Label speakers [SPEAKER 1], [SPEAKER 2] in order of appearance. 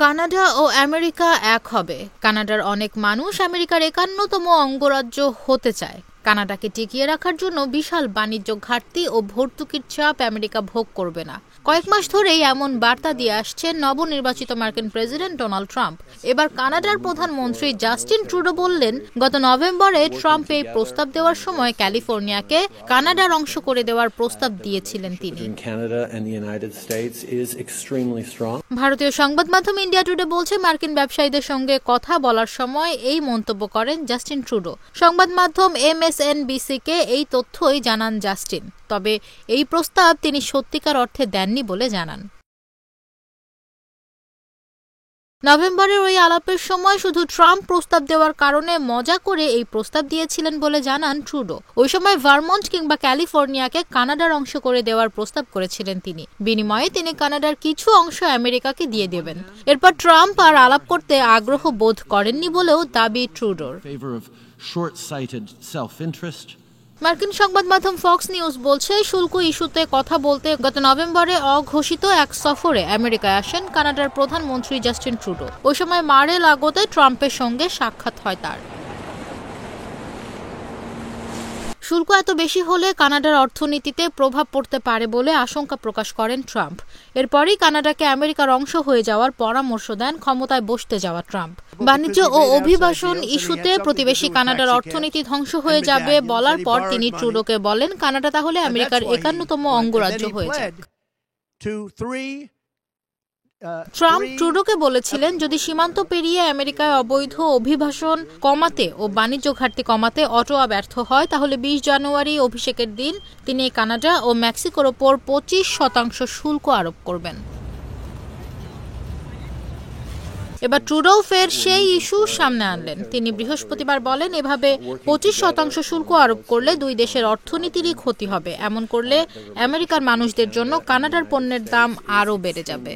[SPEAKER 1] Canada ও America এক হবে। কানাডার অনেক মানুষ আমেরিকার ৫১তম অঙ্গরাজ্য হতে চায়। কানাডাকে টিকিয়ে রাখার জন্য বিশাল বাণিজ্য ঘাটতি ও ভর্তুকির চাপ আমেরিকা ভোগ করবে না। কয়েক মাস ধরেই এমন বার্তা দিয়ে আসছেন নবনির্বাচিত মার্কিন প্রেসিডেন্ট ডোনাল্ড ট্রাম্প। এবার কানাডার প্রধানমন্ত্রী জাস্টিন ট্রুডো বললেন, গত নভেম্বরে ট্রাম্প এই প্রস্তাব দেওয়ার সময় ক্যালিফোর্নিয়াকে কানাডার অংশ করে দেওয়ার প্রস্তাব দিয়েছিলেন তিনি। ভারতীয় সংবাদ মাধ্যম ইন্ডিয়া টুডে বলছে, মার্কিন ব্যবসায়ীদের সঙ্গে কথা বলার সময় এই মন্তব্য করেন জাস্টিন ট্রুডো। সংবাদ মাধ্যম MSNBC-কে এই তথ্যই জানান জাস্টিন। তবে এই প্রস্তাব তিনি সত্যিকার অর্থে দেননি বলে জানান। নভেম্বরের ওই আলাপের সময় শুধু ট্রাম্প প্রস্তাব দেওয়ার কারণে মজা করে এই প্রস্তাব দিয়েছিলেন বলে জানান ট্রুডো। ওই সময় ভারমন্ট কিংবা ক্যালিফোর্নিয়াকে কানাডার অংশ করে দেওয়ার প্রস্তাব করেছিলেন তিনি। বিনিময়ে তিনি কানাডার কিছু অংশ আমেরিকাকে দিয়ে দেবেন। এরপর ট্রাম্প আর আলাপ করতে আগ্রহ বোধ করেননি বলেও দাবি ট্রুডোর। মার্কিন সংবাদ মাধ্যম ফক্স নিউজ বলছে, শুল্ক ইস্যুতে কথা বলতে গত নভেম্বরে অঘোষিত এক সফরে আমেরিকায় আসেন কানাডার প্রধানমন্ত্রী জাস্টিন ট্রুডো। ওই সময় মার-এ-লাগোতে ট্রাম্পের সঙ্গে সাক্ষাৎ হয় তার। শুল্ক এত বেশি হলে কানাডার অর্থনীতিতে প্রভাব পড়তে পারে বলে আশঙ্কা প্রকাশ করেন ট্রাম্প। এরপরই কানাডাকে আমেরিকার অংশ হয়ে যাওয়ার পরামর্শ দেন ক্ষমতায় বসতে যাওয়া ট্রাম্প। বাণিজ্য ও অভিবাসন ইস্যুতে প্রতিবেশী কানাডার অর্থনীতি ধ্বংস হয়ে যাবে বলার পর তিনি ট্রুডোকে বলেন, কানাডা তাহলে আমেরিকার ৫১তম অঙ্গরাজ্য হয়ে যাক। ট্রাম্প ট্রুডোকে বলেছিলেন, যদি সীমান্ত পেরিয়ে আমেরিকায় অবৈধ অভিবাসন কমাতে ও বাণিজ্য ঘাটতি কমাতে অটোয়া ব্যর্থ হয়, তাহলে ২০ জানুয়ারি অভিষেকের দিন তিনি কানাডা ও মেক্সিকোর ওপর ২৫% শুল্ক আরোপ করবেন। এবার ট্রুডো ফের সেই ইস্যু সামনে আনলেন। তিনি বৃহস্পতিবার বলেন, এভাবে ২৫% শুল্ক আরোপ করলে দুই দেশের অর্থনীতিরই ক্ষতি হবে। এমন করলে আমেরিকার মানুষদের জন্য কানাডার পণ্যের দাম আরও বেড়ে যাবে।